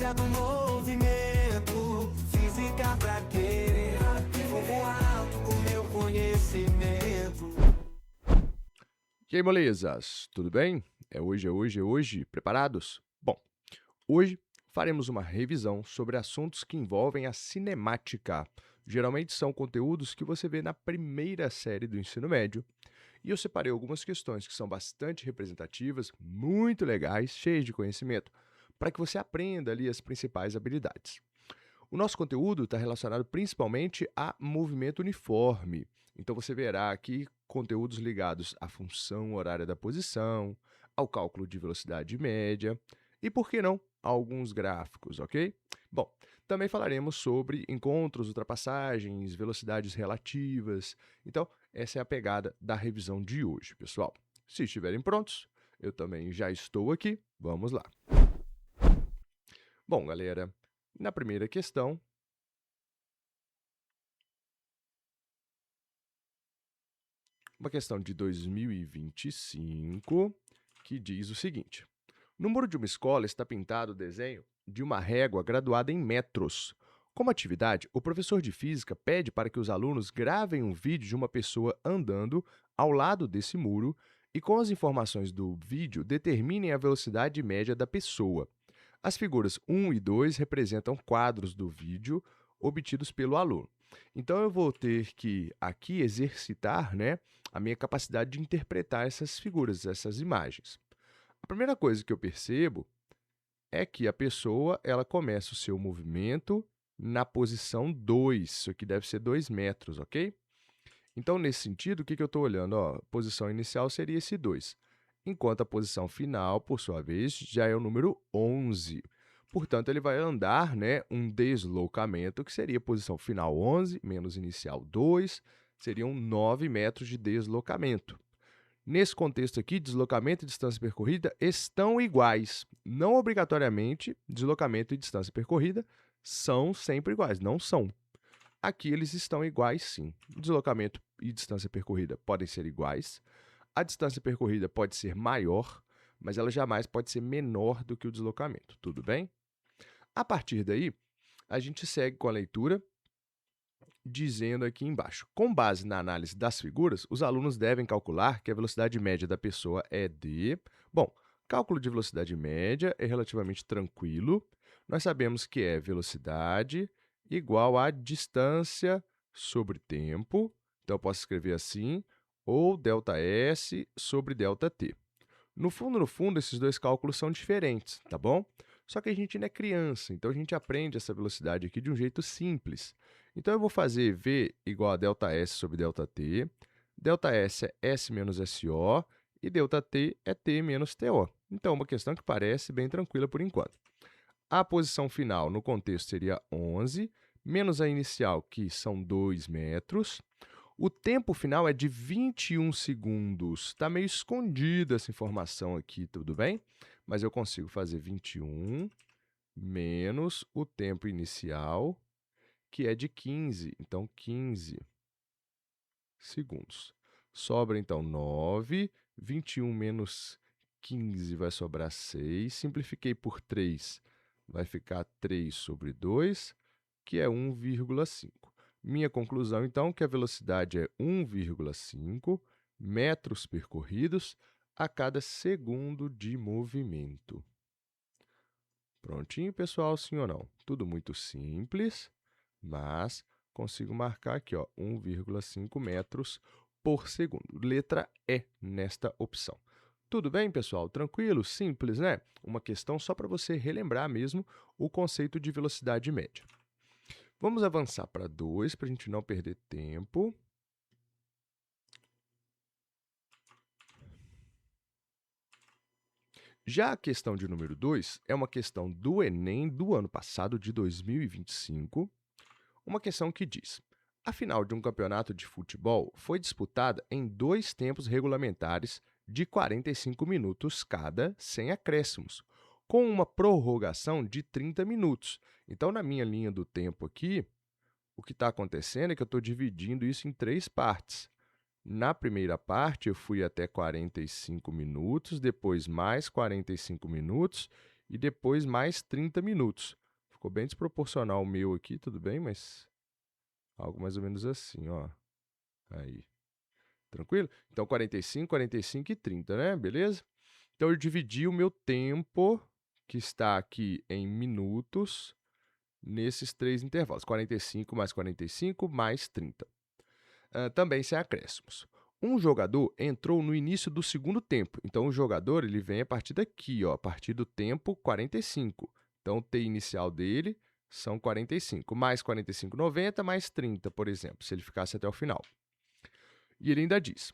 ciência do movimento, física pra querer, vou alto com meu conhecimento. E aí, molezas, tudo bem? É hoje. Preparados? Bom, hoje faremos uma revisão sobre assuntos que envolvem a cinemática. Geralmente são conteúdos que você vê na primeira série do ensino médio. E eu separei algumas questões que são bastante representativas, muito legais, cheias de conhecimento, para que você aprenda ali as principais habilidades. O nosso conteúdo está relacionado principalmente a movimento uniforme. Então você verá aqui conteúdos ligados à função horária da posição, ao cálculo de velocidade média e, por que não, a alguns gráficos, ok? Bom, também falaremos sobre encontros, ultrapassagens, velocidades relativas. Então, essa é a pegada da revisão de hoje, pessoal. Se estiverem prontos, eu também já estou aqui. Vamos lá. Bom, galera, na primeira questão, uma questão de 2025, que diz o seguinte: no muro de uma escola está pintado o desenho de uma régua graduada em metros. Como atividade, o professor de física pede para que os alunos gravem um vídeo de uma pessoa andando ao lado desse muro e, com as informações do vídeo, determinem a velocidade média da pessoa. As figuras 1 e 2 representam quadros do vídeo obtidos pelo aluno. Então, eu vou ter que aqui exercitar, a minha capacidade de interpretar essas figuras, essas imagens. A primeira coisa que eu percebo é que a pessoa ela começa o seu movimento na posição 2, isso aqui deve ser 2 metros, ok? Então, nesse sentido, o que eu estou olhando? Ó, a posição inicial seria esse 2, enquanto a posição final, por sua vez, já é o número 11. Portanto, ele vai andar um deslocamento, que seria a posição final 11, menos inicial 2, seriam 9 metros de deslocamento. Nesse contexto aqui, deslocamento e distância percorrida estão iguais. Não obrigatoriamente, deslocamento e distância percorrida são sempre iguais, não são. Aqui eles estão iguais sim. Deslocamento e distância percorrida podem ser iguais. A distância percorrida pode ser maior, mas ela jamais pode ser menor do que o deslocamento, tudo bem? A partir daí, a gente segue com a leitura, dizendo aqui embaixo: com base na análise das figuras, os alunos devem calcular que a velocidade média da pessoa é d. Bom, cálculo de velocidade média é relativamente tranquilo. Nós sabemos que é velocidade igual a distância sobre tempo. Então, eu posso escrever assim, ou ΔS sobre ΔT. No fundo, esses dois cálculos são diferentes, tá bom? Só que a gente ainda é criança, então a gente aprende essa velocidade aqui de um jeito simples. Então, eu vou fazer V igual a ΔS sobre ΔT. ΔS é S menos SO e ΔT é T menos TO. Então, uma questão que parece bem tranquila por enquanto. A posição final, no contexto, seria 11, menos a inicial, que são 2 metros. O tempo final é de 21 segundos. Está meio escondida essa informação aqui, tudo bem? Mas eu consigo fazer 21 menos o tempo inicial, que é de 15. Então, 15 segundos. Sobra, então, 9. 21 menos 15 vai sobrar 6. Simplifiquei por 3, vai ficar 3 sobre 2, que é 1,5. Minha conclusão, então, é que a velocidade é 1,5 metros percorridos a cada segundo de movimento. Prontinho, pessoal? Sim ou não? Tudo muito simples, mas consigo marcar aqui, 1,5 metros por segundo. Letra E nesta opção. Tudo bem, pessoal? Tranquilo? Simples, né? Uma questão só para você relembrar mesmo o conceito de velocidade média. Vamos avançar para 2, para a gente não perder tempo. Já a questão de número 2 é uma questão do Enem do ano passado, de 2025. Uma questão que diz: a final de um campeonato de futebol foi disputada em 2 tempos regulamentares de 45 minutos cada, sem acréscimos, com uma prorrogação de 30 minutos. Então, na minha linha do tempo aqui, o que está acontecendo é que eu estou dividindo isso em 3 partes. Na primeira parte, eu fui até 45 minutos, depois mais 45 minutos e depois mais 30 minutos. Ficou bem desproporcional o meu aqui, tudo bem, mas algo mais ou menos assim, ó. Aí. Tranquilo? Então, 45, 45 e 30, né? Beleza? Então, eu dividi o meu tempo, que está aqui em minutos, nesses três intervalos. 45 mais 30. Também sem acréscimos. Um jogador entrou no início do segundo tempo. Então, o jogador ele vem a partir daqui, ó, a partir do tempo 45. Então, o T inicial dele são 45. Mais 45, 90, mais 30, por exemplo, se ele ficasse até o final. E ele ainda diz,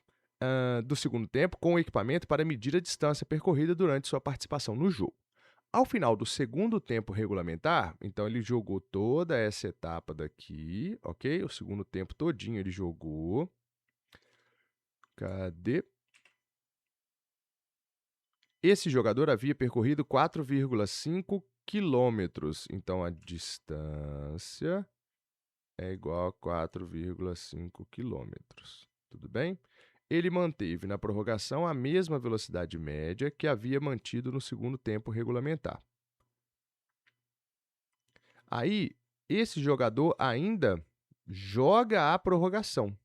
do segundo tempo, com o equipamento para medir a distância percorrida durante sua participação no jogo. Ao final do segundo tempo regulamentar, então ele jogou toda essa etapa daqui, ok? O segundo tempo todinho ele jogou. Cadê? Esse jogador havia percorrido 4,5 quilômetros. Então, a distância é igual a 4,5 quilômetros. Tudo bem? Ele manteve na prorrogação a mesma velocidade média que havia mantido no segundo tempo regulamentar. Aí, esse jogador ainda joga a prorrogação.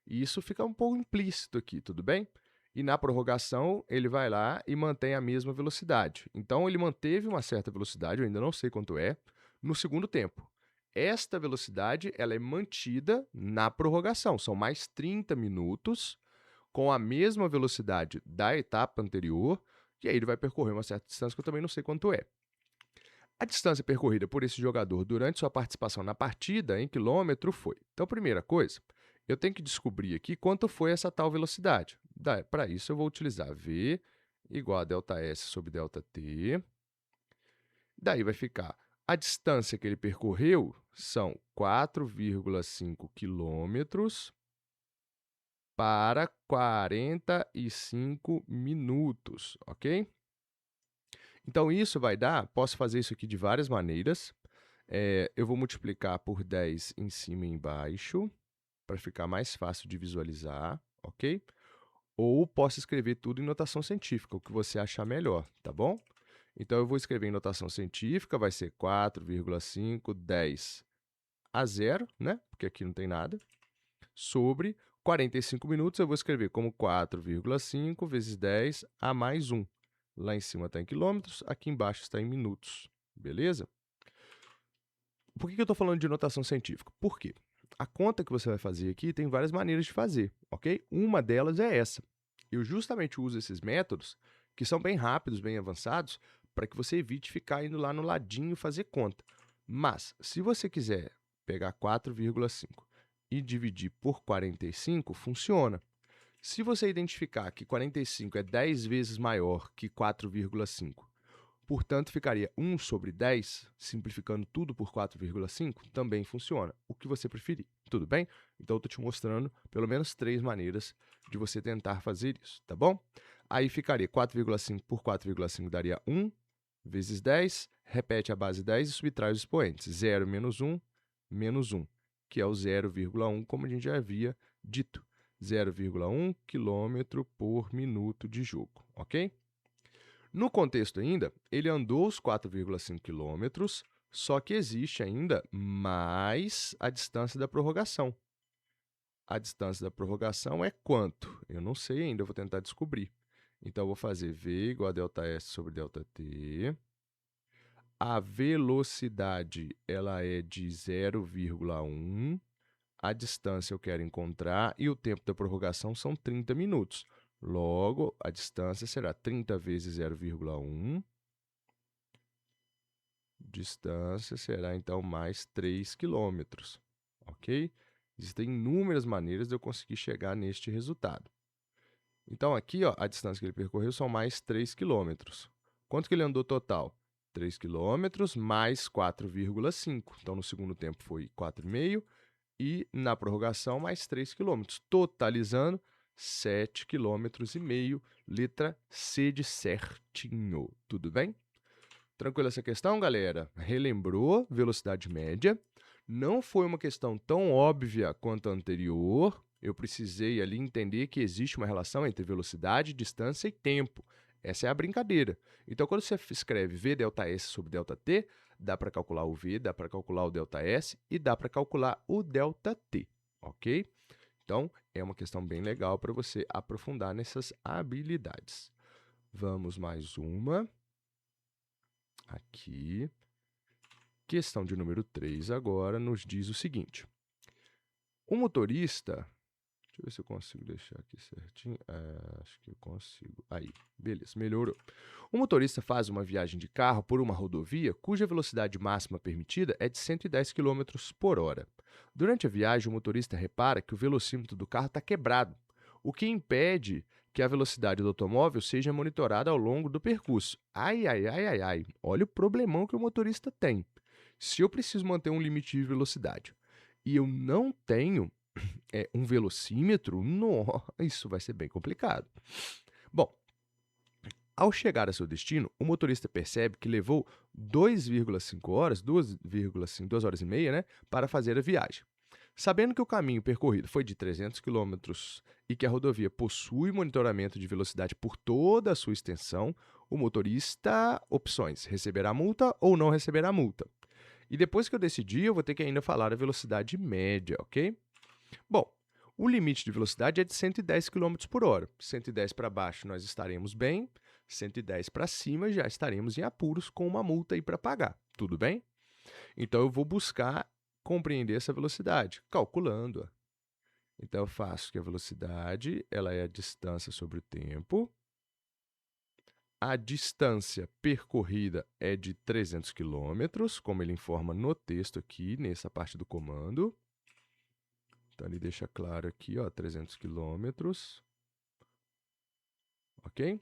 E isso fica um pouco implícito aqui, tudo bem? E na prorrogação, ele vai lá e mantém a mesma velocidade. Então, ele manteve uma certa velocidade, eu ainda não sei quanto é, no segundo tempo. Esta velocidade ela é mantida na prorrogação. São mais 30 minutos com a mesma velocidade da etapa anterior, e aí ele vai percorrer uma certa distância que eu também não sei quanto é. A distância percorrida por esse jogador durante sua participação na partida em quilômetro foi. Então, primeira coisa, eu tenho que descobrir aqui quanto foi essa tal velocidade. Para isso, eu vou utilizar V igual a ΔS sobre ΔT. Daí vai ficar a distância que ele percorreu são 4,5 quilômetros para 45 minutos, ok? Então, isso vai dar, posso fazer isso aqui de várias maneiras. Eu vou multiplicar por 10 em cima e embaixo, para ficar mais fácil de visualizar, ok? Ou posso escrever tudo em notação científica, o que você achar melhor, tá bom? Então, eu vou escrever em notação científica, vai ser 4,5, 10 a 0, né? Porque aqui não tem nada, sobre 45 minutos, eu vou escrever como 4,5 vezes 10 a mais 1. Lá em cima está em quilômetros, aqui embaixo está em minutos, beleza? Por que eu estou falando de notação científica? Por quê? A conta que você vai fazer aqui tem várias maneiras de fazer, ok? Uma delas é essa. Eu justamente uso esses métodos, que são bem rápidos, bem avançados, para que você evite ficar indo lá no ladinho fazer conta. Mas, se você quiser pegar 4,5 e dividir por 45, funciona. Se você identificar que 45 é 10 vezes maior que 4,5, portanto, ficaria 1 sobre 10, simplificando tudo por 4,5, também funciona. O que você preferir, tudo bem? Então, eu estou te mostrando pelo menos 3 maneiras de você tentar fazer isso, tá bom? Aí ficaria 4,5 por 4,5 daria 1 vezes 10, repete a base 10 e subtrai os expoentes. 0 menos 1, que é o 0,1, como a gente já havia dito. 0,1 km por minuto de jogo, ok? No contexto ainda, ele andou os 4,5 km, só que existe ainda mais a distância da prorrogação. A distância da prorrogação é quanto? Eu não sei ainda, eu vou tentar descobrir. Então, eu vou fazer V igual a ΔS sobre ΔT. A velocidade ela é de 0,1. A distância eu quero encontrar e o tempo da prorrogação são 30 minutos. Logo, a distância será 30 vezes 0,1. Distância será, então, mais 3 quilômetros, ok? Existem inúmeras maneiras de eu conseguir chegar neste resultado. Então, aqui, ó, a distância que ele percorreu são mais 3 quilômetros. Quanto que ele andou total? 3 quilômetros mais 4,5. Então, no segundo tempo foi 4,5 e na prorrogação mais 3 quilômetros, totalizando 7,5 quilômetros, letra C de certinho. Tudo bem? Tranquilo essa questão, galera? Relembrou velocidade média. Não foi uma questão tão óbvia quanto a anterior. Eu precisei ali entender que existe uma relação entre velocidade, distância e tempo. Essa é a brincadeira. Então, quando você escreve V ΔS sobre ΔT, dá para calcular o V, dá para calcular o ΔS e dá para calcular o ΔT, ok? Então, é uma questão bem legal para você aprofundar nessas habilidades. Vamos mais uma. Aqui. Questão de número 3 agora nos diz o seguinte. O motorista... Deixa eu ver se eu consigo deixar aqui certinho. Acho que eu consigo. Aí, beleza, melhorou. O motorista faz uma viagem de carro por uma rodovia cuja velocidade máxima permitida é de 110 km por hora. Durante a viagem, o motorista repara que o velocímetro do carro está quebrado, o que impede que a velocidade do automóvel seja monitorada ao longo do percurso. Ai, ai, ai, ai, ai. Olha o problemão que o motorista tem. Se eu preciso manter um limite de velocidade e eu não tenho um velocímetro, isso vai ser bem complicado. Bom, ao chegar a seu destino, o motorista percebe que levou 2,5 horas, 2 horas e meia, né, para fazer a viagem. Sabendo que o caminho percorrido foi de 300 km e que a rodovia possui monitoramento de velocidade por toda a sua extensão, o motorista, opções, receberá multa ou não receberá multa. E depois que eu decidir, eu vou ter que ainda falar a velocidade média, ok? Bom, o limite de velocidade é de 110 km por hora. 110 para baixo nós estaremos bem, 110 para cima já estaremos em apuros com uma multa aí para pagar. Tudo bem? Então eu vou buscar compreender essa velocidade, calculando-a. Então eu faço que a velocidade ela é a distância sobre o tempo. A distância percorrida é de 300 km, como ele informa no texto aqui, nessa parte do comando. Então, ele deixa claro aqui, ó, 300 km. Ok?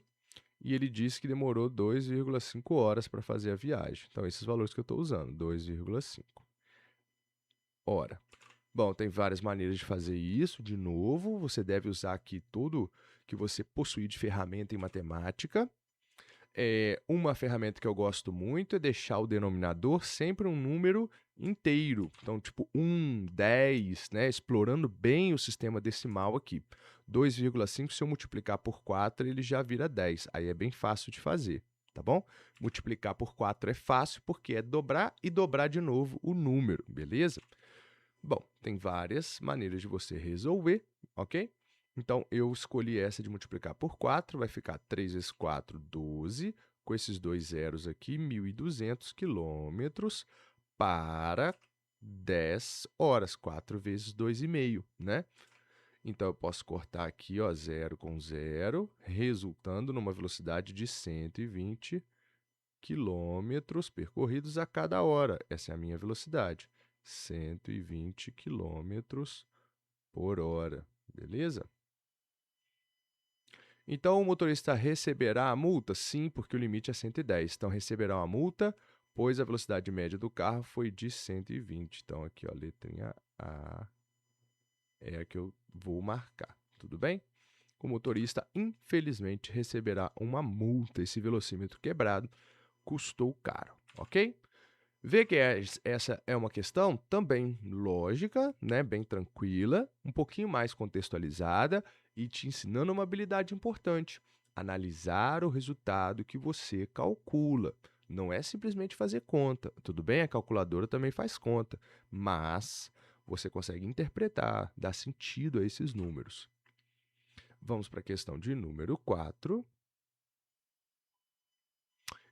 E ele diz que demorou 2,5 horas para fazer a viagem. Então, esses valores que eu estou usando, 2,5 hora. Bom, tem várias maneiras de fazer isso. De novo, você deve usar aqui tudo que você possui de ferramenta em matemática. Uma ferramenta que eu gosto muito é deixar o denominador sempre um número inteiro. Então, tipo 1, 10, né? Explorando bem o sistema decimal aqui. 2,5, se eu multiplicar por 4, ele já vira 10. Aí é bem fácil de fazer, tá bom? Multiplicar por 4 é fácil porque é dobrar e dobrar de novo o número, beleza? Bom, tem várias maneiras de você resolver, ok? Então, eu escolhi essa de multiplicar por 4, vai ficar 3 vezes 4, 12, com esses dois zeros aqui, 1.200 quilômetros para 10 horas, 4 vezes 2,5, né? Então, eu posso cortar aqui, ó, 0 com 0, resultando numa velocidade de 120 quilômetros percorridos a cada hora. Essa é a minha velocidade, 120 quilômetros por hora, beleza? Então, o motorista receberá a multa? Sim, porque o limite é 110. Então, receberá uma multa, pois a velocidade média do carro foi de 120. Então, aqui, ó, a letrinha A é a que eu vou marcar. Tudo bem? O motorista, infelizmente, receberá uma multa. Esse velocímetro quebrado custou caro, ok? Vê que essa é uma questão também lógica, né, bem tranquila, um pouquinho mais contextualizada e te ensinando uma habilidade importante, analisar o resultado que você calcula. Não é simplesmente fazer conta, tudo bem? A calculadora também faz conta, mas você consegue interpretar, dar sentido a esses números. Vamos para a questão de número 4.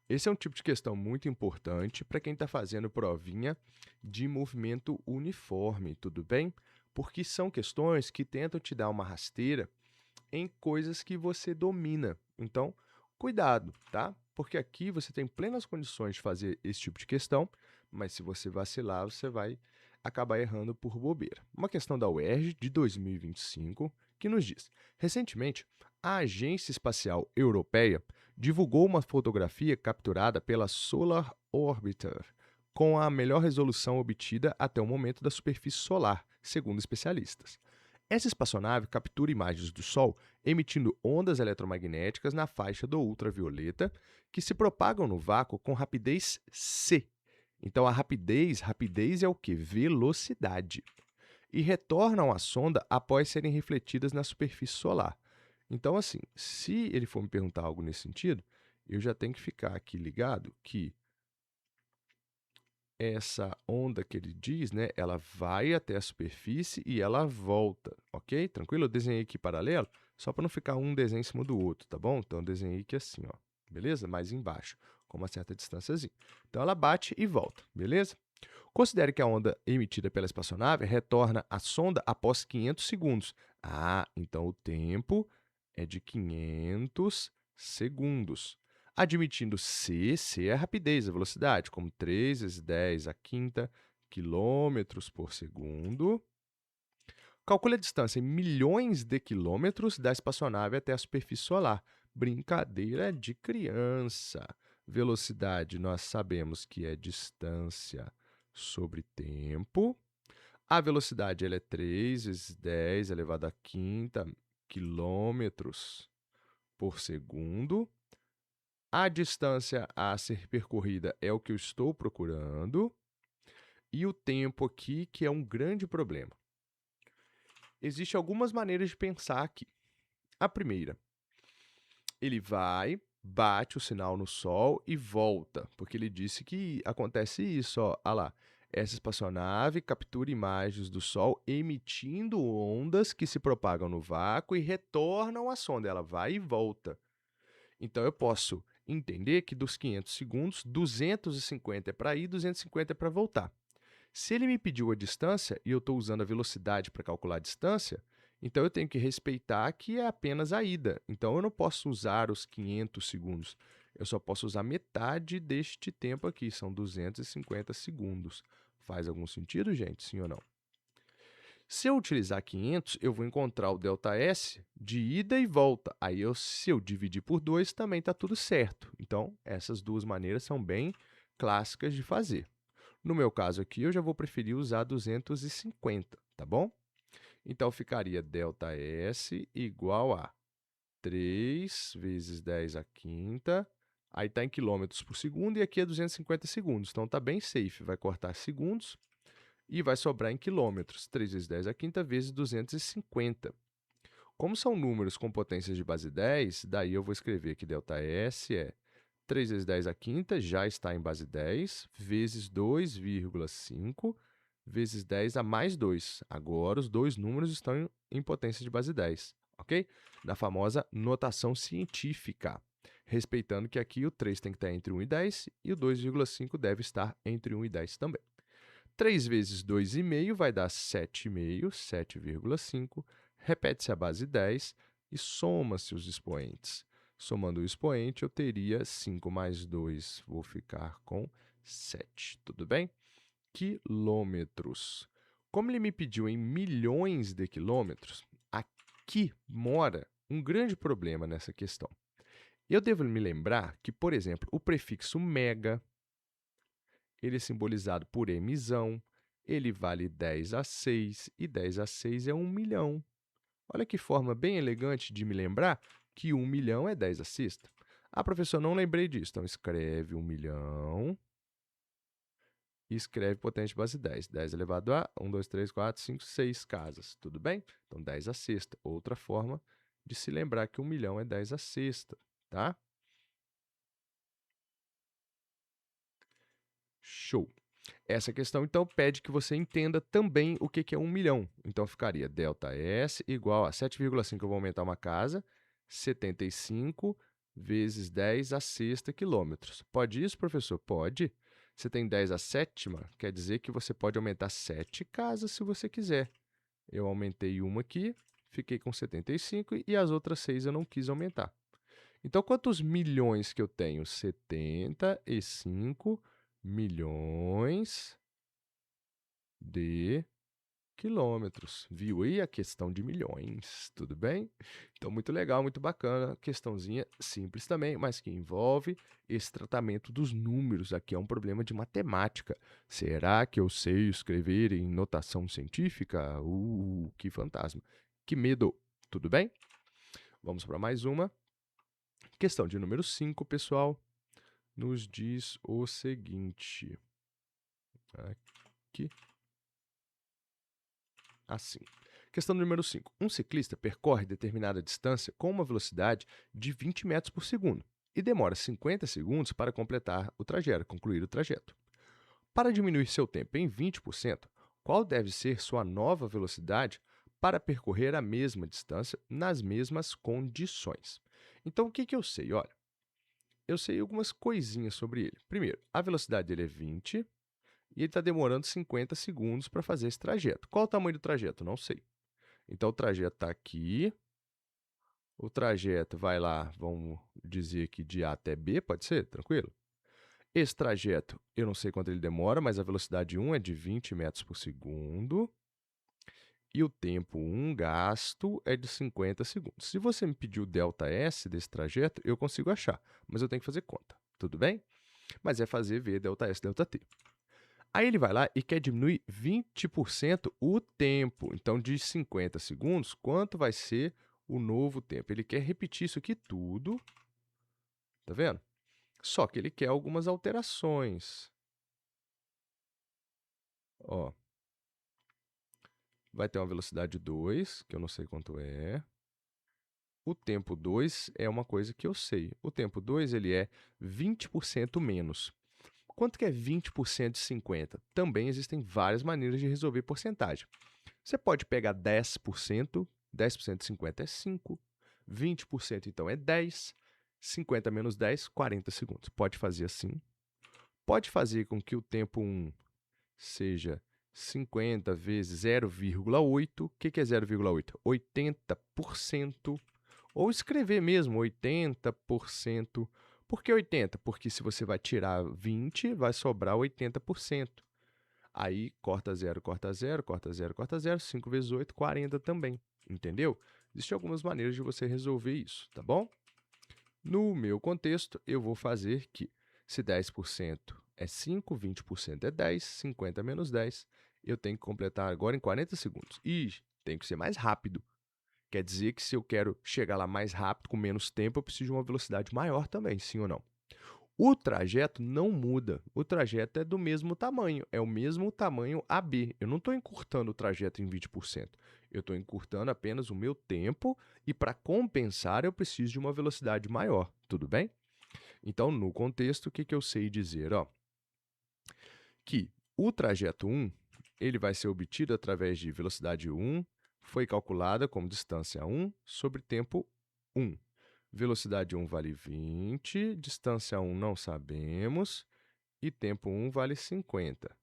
Esse é um tipo de questão muito importante para quem está fazendo provinha de movimento uniforme, tudo bem? Porque são questões que tentam te dar uma rasteira em coisas que você domina. Então, cuidado, tá? Porque aqui você tem plenas condições de fazer esse tipo de questão, mas se você vacilar, você vai acabar errando por bobeira. Uma questão da UERJ de 2025 que nos diz: recentemente, a Agência Espacial Europeia divulgou uma fotografia capturada pela Solar Orbiter com a melhor resolução obtida até o momento da superfície solar, segundo especialistas. Essa espaçonave captura imagens do Sol emitindo ondas eletromagnéticas na faixa do ultravioleta que se propagam no vácuo com rapidez c. Então, a rapidez é o quê? Velocidade. E retornam à sonda após serem refletidas na superfície solar. Então, assim, se ele for me perguntar algo nesse sentido, eu já tenho que ficar aqui ligado que essa onda que ele diz, né, ela vai até a superfície e ela volta, ok? Tranquilo? Eu desenhei aqui paralelo, só para não ficar um desenho em cima do outro, tá bom? Então, eu desenhei aqui assim, ó, beleza? Mais embaixo, com uma certa distânciazinha. Então, ela bate e volta, beleza? Considere que a onda emitida pela espaçonave retorna à sonda após 500 segundos. Ah, então o tempo é de 500 segundos. Admitindo C é a rapidez, a velocidade, como 3 vezes 10 à quinta quilômetros por segundo. Calcule a distância em milhões de quilômetros da espaçonave até a superfície solar. Brincadeira de criança. Velocidade, nós sabemos que é distância sobre tempo. A velocidade ela é 3 vezes 10 elevado à quinta quilômetros por segundo. A distância a ser percorrida é o que eu estou procurando. E o tempo aqui, que é um grande problema. Existem algumas maneiras de pensar aqui. A primeira, ele vai, bate o sinal no Sol e volta, porque ele disse que acontece isso, ó, ah lá. Essa espaçonave captura imagens do Sol emitindo ondas que se propagam no vácuo e retornam à sonda. Ela vai e volta. Então, eu posso entender que dos 500 segundos, 250 é para ir, 250 é para voltar. Se ele me pediu a distância e eu estou usando a velocidade para calcular a distância, então eu tenho que respeitar que é apenas a ida. Então, eu não posso usar os 500 segundos. Eu só posso usar metade deste tempo aqui, são 250 segundos. Faz algum sentido, gente? Sim ou não? Se eu utilizar 500, eu vou encontrar o ΔS de ida e volta. Aí, se eu dividir por 2, também está tudo certo. Então, essas duas maneiras são bem clássicas de fazer. No meu caso aqui, eu já vou preferir usar 250, tá bom? Então, ficaria ΔS igual a 3 vezes 10 à quinta, aí está em quilômetros por segundo, e aqui é 250 segundos. Então, está bem safe, vai cortar segundos e vai sobrar em quilômetros. 3 vezes 10 à quinta vezes 250. Como são números com potências de base 10, daí eu vou escrever que ΔS é 3 vezes 10 à quinta, já está em base 10, vezes 2,5, vezes 10 a mais 2. Agora, os dois números estão em potência de base 10, ok? Na famosa notação científica, respeitando que aqui o 3 tem que estar entre 1 e 10 e o 2,5 deve estar entre 1 e 10 também. 3 vezes 2,5 vai dar 7,5, 7,5. Repete-se a base 10 e soma-se os expoentes. Somando o expoente, eu teria 5 mais 2, vou ficar com 7, tudo bem? Quilômetros. Como ele me pediu em milhões de quilômetros, aqui mora um grande problema nessa questão. Eu devo me lembrar que, por exemplo, o prefixo mega, ele é simbolizado por mzão, ele vale 10 a 6, e 10 a 6 é 1 milhão. Olha que forma bem elegante de me lembrar que 1 milhão é 10 a sexta. Ah, professor, não lembrei disso. Então, escreve 1 milhão e escreve potência de base 10. 10 elevado a 1, 2, 3, 4, 5, 6 casas. Tudo bem? Então, 10 a sexta. Outra forma de se lembrar que 1 milhão é 10 a sexta, tá? Show! Essa questão, então, pede que você entenda também o que é 1 milhão. Então, ficaria ΔS igual a 7,5, eu vou aumentar uma casa, 75 vezes 10 a sexta quilômetros. Pode isso, professor? Pode. Você tem 10 a sétima, quer dizer que você pode aumentar 7 casas se você quiser. Eu aumentei uma aqui, fiquei com 75 e as outras 6 eu não quis aumentar. Então, quantos milhões que eu tenho? 75 milhões de quilômetros. Viu aí a questão de milhões, tudo bem? Então, muito legal, muito bacana. Questãozinha simples também, mas que envolve esse tratamento dos números. Aqui é um problema de matemática. Será que eu sei escrever em notação científica? Que fantasma. Que medo. Tudo bem? Vamos para mais uma. Questão de número 5, pessoal. Nos diz o seguinte. Aqui. Assim. Questão número 5. Um ciclista percorre determinada distância com uma velocidade de 20 metros por segundo e demora 50 segundos para completar o trajeto, concluir o trajeto. Para diminuir seu tempo em 20%, qual deve ser sua nova velocidade para percorrer a mesma distância nas mesmas condições? Então, o que eu sei? Olha, eu sei algumas coisinhas sobre ele. Primeiro, a velocidade dele é 20 e ele está demorando 50 segundos para fazer esse trajeto. Qual o tamanho do trajeto? Não sei. Então, o trajeto está aqui. O trajeto vai lá, vamos dizer aqui de A até B, pode ser? Tranquilo? Esse trajeto, eu não sei quanto ele demora, mas a velocidade 1 é de 20 metros por segundo. E o tempo 1 gasto é de 50 segundos. Se você me pedir o ΔS desse trajeto, eu consigo achar, mas eu tenho que fazer conta, tudo bem? Mas é fazer V, ΔS, ΔT. Aí ele vai lá e quer diminuir 20% o tempo. Então, de 50 segundos, quanto vai ser o novo tempo? Ele quer repetir isso aqui tudo, tá vendo? Só que ele quer algumas alterações. Ó, vai ter uma velocidade 2, que eu não sei quanto é. O tempo 2 é uma coisa que eu sei. O tempo 2 ele é 20% menos. Quanto que é 20% de 50? Também existem várias maneiras de resolver porcentagem. Você pode pegar 10%, 10% de 50 é 5, 20% então é 10, 50 menos 10, 40 segundos. Pode fazer assim. Pode fazer com que o tempo 1 seja 50 vezes 0,8. O que é 0,8? 80%. Ou escrever mesmo 80%. Por que 80%? Porque se você vai tirar 20, vai sobrar 80%. Aí, corta 0, corta 0, corta 0, corta 0, 5 vezes 8, 40 também. Entendeu? Existem algumas maneiras de você resolver isso, tá bom? No meu contexto, eu vou fazer que se 10% é 5, 20% é 10, 50 menos 10, eu tenho que completar agora em 40 segundos. E tem que ser mais rápido. Quer dizer que se eu quero chegar lá mais rápido, com menos tempo, eu preciso de uma velocidade maior também, sim ou não? O trajeto não muda. O trajeto é do mesmo tamanho. É o mesmo tamanho AB. Eu não estou encurtando o trajeto em 20%. Eu estou encurtando apenas o meu tempo e, para compensar, eu preciso de uma velocidade maior. Tudo bem? Então, no contexto, o que eu sei dizer? Ó, que o trajeto 1 ele vai ser obtido através de velocidade 1, foi calculada como distância 1 sobre tempo 1. Velocidade 1 vale 20, distância 1 não sabemos, e tempo 1 vale 50.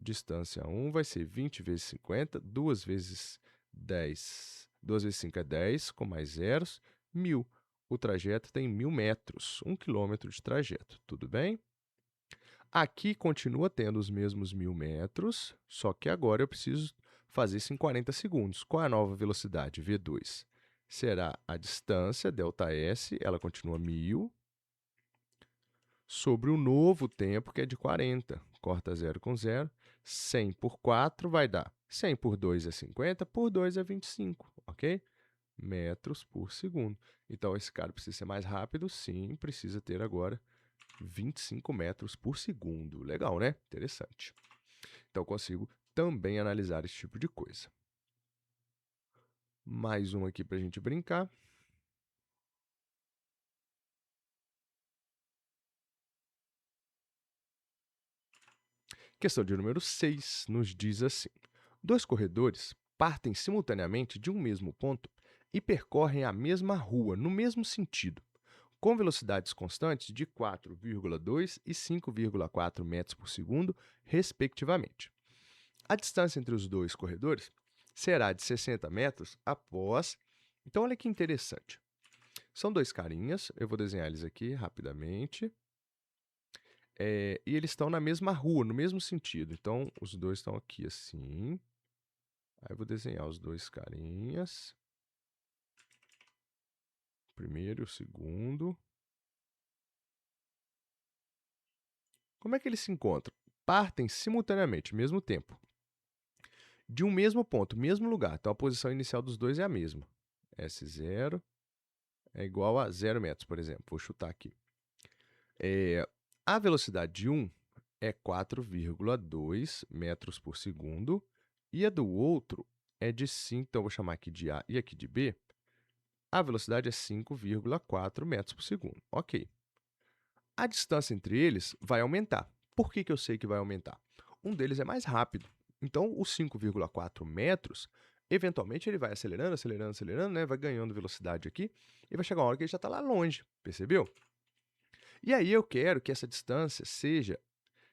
Distância 1 vai ser 20 vezes 50, 2 vezes 10. 2 vezes 5 é 10, com mais zeros, 1.000. O trajeto tem 1.000 metros, 1 quilômetro de trajeto, tudo bem? Aqui continua tendo os mesmos 1.000 metros, só que agora eu preciso fazer isso em 40 segundos. Qual é a nova velocidade? V2. Será a distância, ΔS, ela continua 1.000, sobre o novo tempo, que é de 40. Corta 0 com 0. 100 por 4 vai dar 100 por 2 é 50, por 2 é 25, ok? Metros por segundo. Então, esse cara precisa ser mais rápido? Sim, precisa ter agora 25 metros por segundo. Legal, né? Interessante. Então, eu consigo também analisar esse tipo de coisa. Mais um aqui para a gente brincar. Questão de número 6 nos diz assim: dois corredores partem simultaneamente de um mesmo ponto e percorrem a mesma rua no mesmo sentido, com velocidades constantes de 4,2 e 5,4 metros por segundo, respectivamente. A distância entre os dois corredores será de 60 metros após... Então, olha que interessante. São dois carinhas, eu vou desenhar eles aqui rapidamente. E eles estão na mesma rua, no mesmo sentido. Então, os dois estão aqui assim. Aí eu vou desenhar os dois carinhas. O primeiro e o segundo. Como é que eles se encontram? Partem simultaneamente, mesmo tempo. De um mesmo ponto, mesmo lugar. Então, a posição inicial dos dois é a mesma. S0 é igual a 0 metros, por exemplo. Vou chutar aqui. A velocidade de um é 4,2 metros por segundo e a do outro é de 5, então eu vou chamar aqui de A e aqui de B. A velocidade é 5,4 metros por segundo. Ok. A distância entre eles vai aumentar. Por que que eu sei que vai aumentar? Um deles é mais rápido. Então, os 5,4 metros, eventualmente ele vai acelerando, acelerando, acelerando, né? Vai ganhando velocidade aqui e vai chegar uma hora que ele já está lá longe, percebeu? E aí eu quero que essa distância seja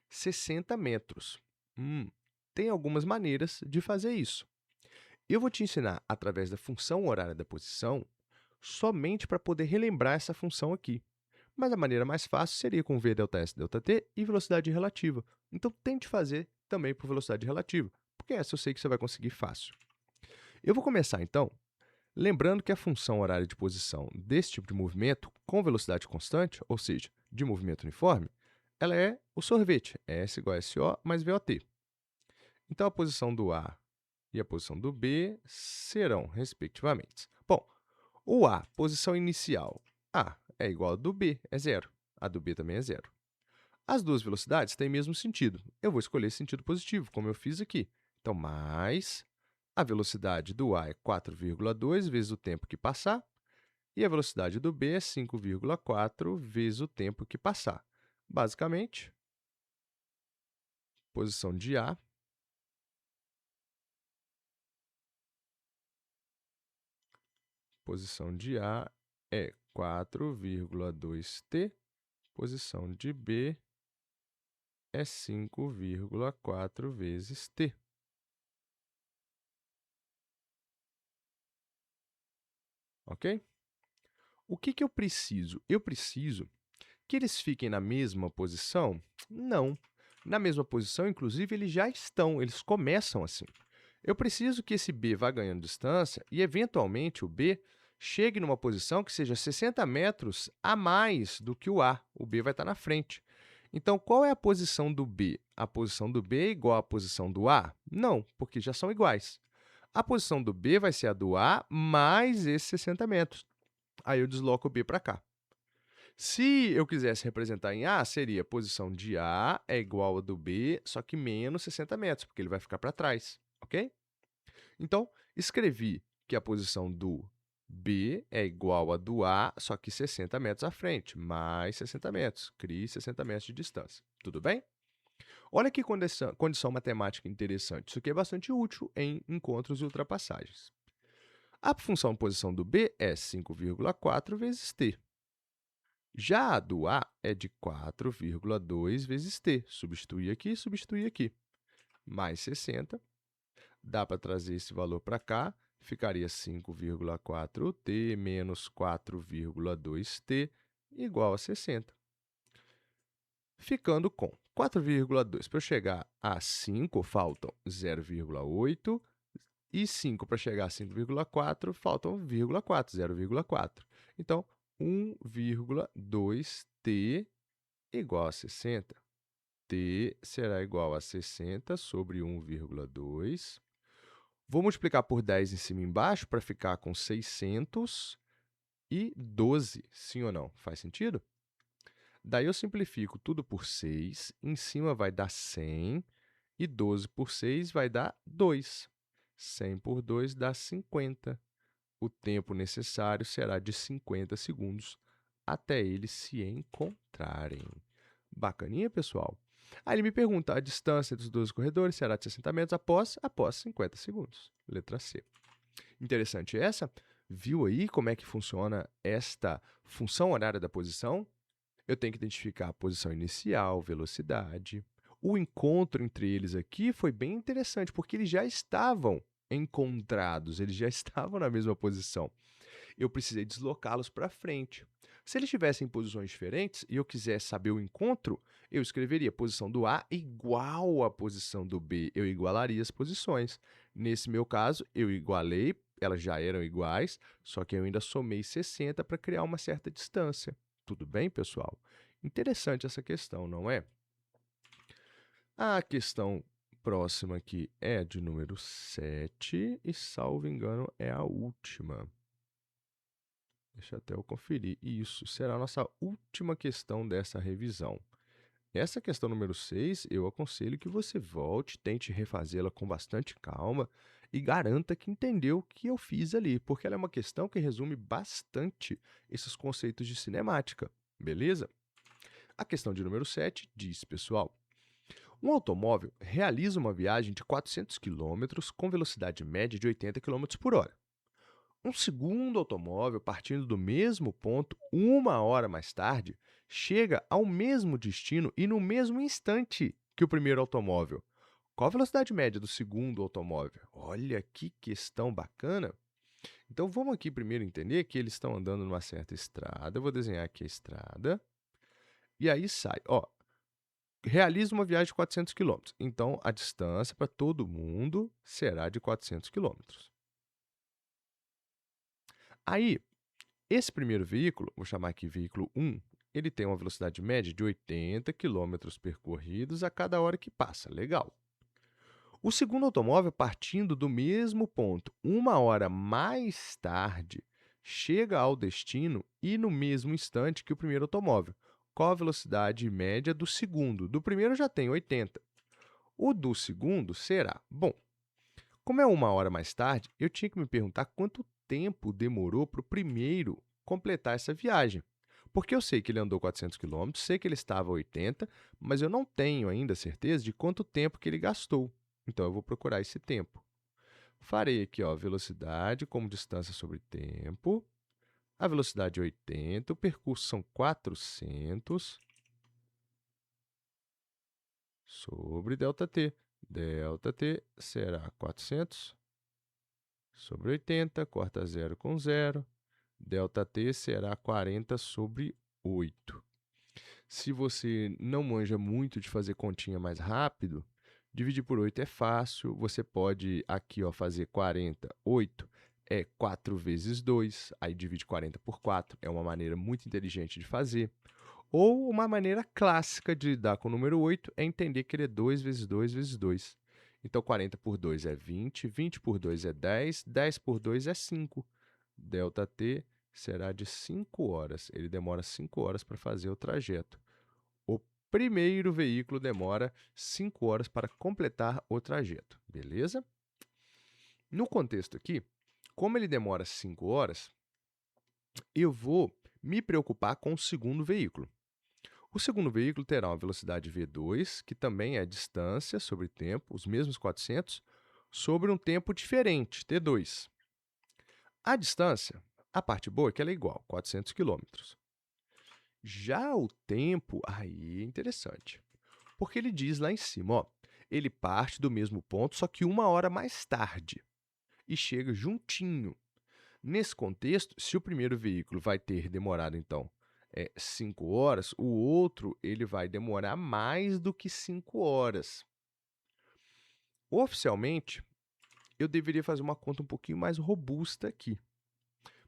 60 metros. Tem algumas maneiras de fazer isso. Eu vou te ensinar através da função horária da posição somente para poder relembrar essa função aqui. Mas a maneira mais fácil seria com v ΔS ΔT e velocidade relativa. Então, tente fazer também por velocidade relativa, porque essa eu sei que você vai conseguir fácil. Eu vou começar, então, lembrando que a função horária de posição desse tipo de movimento com velocidade constante, ou seja, de movimento uniforme, ela é o sorvete, S igual a SO mais VOT. Então, a posição do A e a posição do B serão, respectivamente. Bom, o A, posição inicial, A é igual a do B, é zero. A do B também é zero. As duas velocidades têm o mesmo sentido. Eu vou escolher sentido positivo, como eu fiz aqui. Então, mais a velocidade do A é 4,2 vezes o tempo que passar, e a velocidade do B é 5,4 vezes o tempo que passar. Basicamente, posição de A é 4,2t, posição de B é 5,4 vezes t. Ok? O que que eu preciso? Eu preciso que eles fiquem na mesma posição? Não. Na mesma posição, inclusive, eles já estão, eles começam assim. Eu preciso que esse B vá ganhando distância e, eventualmente, o B chegue numa posição que seja 60 metros a mais do que o A. O B vai estar na frente. Então, qual é a posição do B? A posição do B é igual à posição do A? Não, porque já são iguais. A posição do B vai ser a do A mais esses 60 metros. Aí eu desloco o B para cá. Se eu quisesse representar em A, seria a posição de A é igual a do B, só que menos 60 metros, porque ele vai ficar para trás, ok? Então, escrevi que a posição do B é igual a do A, só que 60 metros à frente, mais 60 metros. Crie 60 metros de distância. Tudo bem? Olha que condição matemática interessante. Isso aqui é bastante útil em encontros e ultrapassagens. A função posição do B é 5,4 vezes t. Já a do A é de 4,2 vezes t. Substituir aqui, mais 60. Dá para trazer esse valor para cá, ficaria 5,4t menos 4,2t igual a 60. Ficando com 4,2. Para eu chegar a 5, faltam 0,8. E 5 para chegar a 5,4, faltam 0,4. Então, 1,2t igual a 60. t será igual a 60 sobre 1,2. Vou multiplicar por 10 em cima e embaixo para ficar com 612. Sim ou não? Faz sentido? Daí eu simplifico tudo por 6. Em cima vai dar 100. E 12 por 6 vai dar 2. 100 por 2 dá 50. O tempo necessário será de 50 segundos até eles se encontrarem. Bacaninha, pessoal? Aí ele me pergunta, a distância dos 12 corredores será de 60 metros após 50 segundos. Letra C. Interessante essa? Viu aí como é que funciona esta função horária da posição? Eu tenho que identificar a posição inicial, velocidade. O encontro entre eles aqui foi bem interessante, porque eles já estavam encontrados, eles já estavam na mesma posição. Eu precisei deslocá-los para frente. Se eles estivessem em posições diferentes e eu quisesse saber o encontro, eu escreveria a posição do A igual à posição do B. Eu igualaria as posições. Nesse meu caso, eu igualei, elas já eram iguais, só que eu ainda somei 60 para criar uma certa distância. Tudo bem, pessoal? Interessante essa questão, não é? A questão próxima aqui é de número 7 e, salvo engano, é a última. Deixa até eu conferir. Isso será a nossa última questão dessa revisão. Essa questão número 6, eu aconselho que você volte, tente refazê-la com bastante calma e garanta que entendeu o que eu fiz ali, porque ela é uma questão que resume bastante esses conceitos de cinemática, beleza? A questão de número 7 diz, pessoal, Um automóvel realiza uma viagem de 400 quilômetros com velocidade média de 80 quilômetros por hora. Um segundo automóvel, partindo do mesmo ponto, uma hora mais tarde, chega ao mesmo destino e no mesmo instante que o primeiro automóvel. Qual a velocidade média do segundo automóvel? Olha que questão bacana! Então vamos aqui primeiro entender que eles estão andando numa certa estrada. Eu vou desenhar aqui a estrada. E aí sai, ó, realiza uma viagem de 400 quilômetros. Então a distância para todo mundo será de 400 quilômetros. Aí, esse primeiro veículo, vou chamar aqui veículo 1, ele tem uma velocidade média de 80 quilômetros percorridos a cada hora que passa. Legal. O segundo automóvel, partindo do mesmo ponto, uma hora mais tarde, chega ao destino e no mesmo instante que o primeiro automóvel. Qual a velocidade média do segundo? Do primeiro já tem 80. O do segundo será, bom, como é uma hora mais tarde, eu tinha que me perguntar quanto tempo demorou para o primeiro completar essa viagem. Porque eu sei que ele andou 400 quilômetros, sei que ele estava a 80, mas eu não tenho ainda certeza de quanto tempo que ele gastou. Então, eu vou procurar esse tempo. Farei aqui, ó, velocidade como distância sobre tempo. A velocidade é 80, o percurso são 400 sobre ΔT. ΔT será 400 sobre 80, corta 0 com 0. ΔT será 40 sobre 8. Se você não manja muito de fazer continha mais rápido, dividir por 8 é fácil. Você pode aqui, ó, fazer 40. 8 é 4 vezes 2, aí divide 40 por 4. É uma maneira muito inteligente de fazer. Ou uma maneira clássica de lidar com o número 8 é entender que ele é 2 vezes 2 vezes 2. Então, 40 por 2 é 20, 20 por 2 é 10, 10 por 2 é 5. ΔT será de 5 horas. Ele demora 5 horas para fazer o trajeto. O primeiro veículo demora 5 horas para completar o trajeto, beleza? No contexto aqui, como ele demora 5 horas, eu vou me preocupar com o segundo veículo. O segundo veículo terá uma velocidade V2, que também é distância sobre tempo, os mesmos 400, sobre um tempo diferente, T2. A distância, a parte boa é que ela é igual, 400 km. Já o tempo, aí é interessante, porque ele diz lá em cima, ó, ele parte do mesmo ponto, só que uma hora mais tarde, e chega juntinho. Nesse contexto, se o primeiro veículo vai ter demorado, então, 5 horas, o outro ele vai demorar mais do que 5 horas. Oficialmente, eu deveria fazer uma conta um pouquinho mais robusta aqui.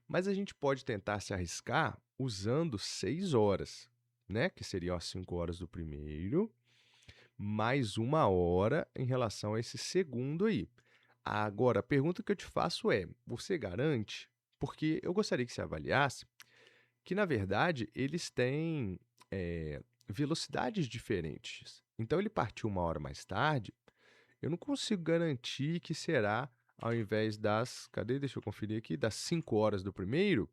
Mas a gente pode tentar se arriscar usando 6 horas, né? Que seriam as 5 horas do primeiro, mais uma hora em relação a esse segundo aí. Agora, a pergunta que eu te faço é, você garante? Porque eu gostaria que você avaliasse que, na verdade, eles têm velocidades diferentes. Então, ele partiu uma hora mais tarde, eu não consigo garantir que será, ao invés das, cadê? Deixa eu conferir aqui, das 5 horas do primeiro,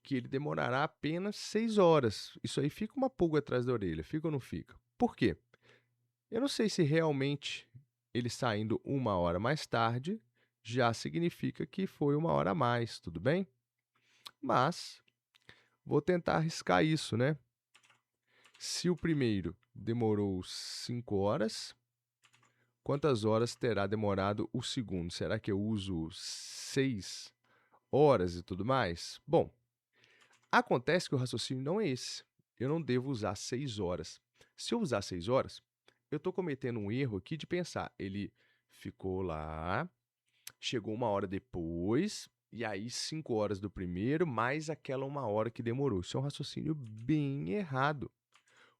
que ele demorará apenas 6 horas. Isso aí fica uma pulga atrás da orelha, fica ou não fica? Por quê? Eu não sei se realmente ele saindo uma hora mais tarde já significa que foi uma hora a mais, tudo bem? Mas vou tentar arriscar isso, né? Se o primeiro demorou 5 horas, quantas horas terá demorado o segundo? Será que eu uso 6 horas e tudo mais? Bom, acontece que o raciocínio não é esse. Eu não devo usar 6 horas. Se eu usar 6 horas, eu estou cometendo um erro aqui de pensar. Ele ficou lá, chegou uma hora depois, e aí 5 horas do primeiro, mais aquela uma hora que demorou. Isso é um raciocínio bem errado.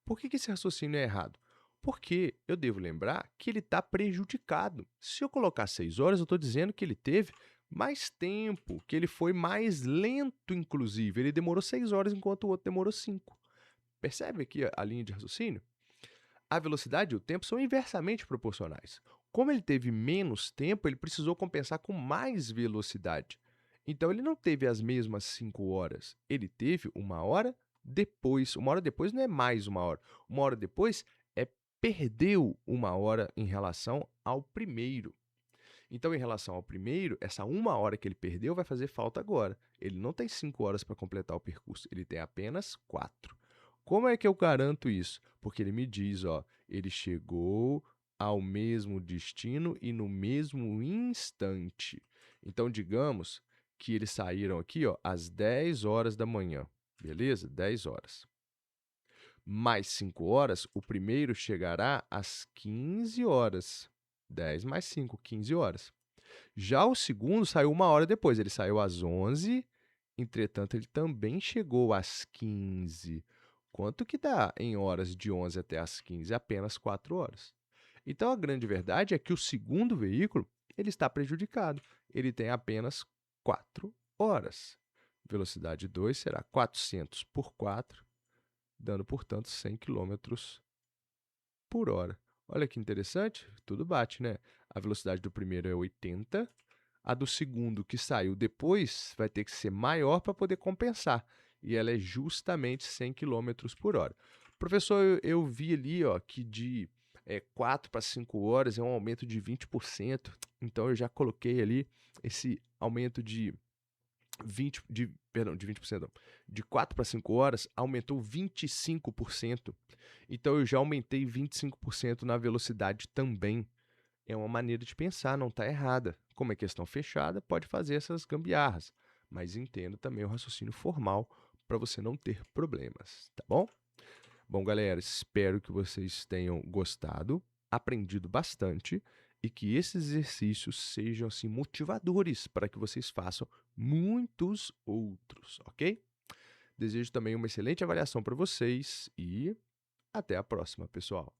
Por que esse raciocínio é errado? Porque eu devo lembrar que ele está prejudicado. Se eu colocar 6 horas, eu estou dizendo que ele teve mais tempo, que ele foi mais lento, inclusive. Ele demorou 6 horas, enquanto o outro demorou 5. Percebe aqui a linha de raciocínio? A velocidade e o tempo são inversamente proporcionais. Como ele teve menos tempo, ele precisou compensar com mais velocidade. Então, ele não teve as mesmas 5 horas. Ele teve uma hora depois. Uma hora depois não é mais uma hora. Uma hora depois é perdeu 1 hora em relação ao primeiro. Então, em relação ao primeiro, essa 1 hora que ele perdeu vai fazer falta agora. Ele não tem 5 horas para completar o percurso, ele tem apenas 4. Como é que eu garanto isso? Porque ele me diz, ó, ele chegou ao mesmo destino e no mesmo instante. Então, digamos que eles saíram aqui, ó, às 10 horas da manhã, beleza? 10 horas. Mais 5 horas, o primeiro chegará às 15 horas. 10 mais 5, 15 horas. Já o segundo saiu 1 hora depois, ele saiu às 11, entretanto, ele também chegou às 15. Quanto que dá em horas de 11 até às 15? Apenas 4 horas. Então, a grande verdade é que o segundo veículo ele está prejudicado. Ele tem apenas 4 horas. Velocidade 2 será 400 por 4, dando, portanto, 100 km por hora. Olha que interessante, tudo bate, né? A velocidade do primeiro é 80, a do segundo, que saiu depois, vai ter que ser maior para poder compensar, e ela é justamente 100 km por hora. Professor, eu vi ali ó, que de 4 para 5 horas é um aumento de 20%, então eu já coloquei ali esse aumento de 20%, não. De 4 para 5 horas, aumentou 25%. Então, eu já aumentei 25% na velocidade também. É uma maneira de pensar, não está errada. Como é questão fechada, pode fazer essas gambiarras, mas entenda também o raciocínio formal para você não ter problemas, tá bom? Bom, galera, espero que vocês tenham gostado, aprendido bastante e que esses exercícios sejam assim motivadores para que vocês façam muitos outros, ok? Desejo também uma excelente avaliação para vocês e até a próxima, pessoal.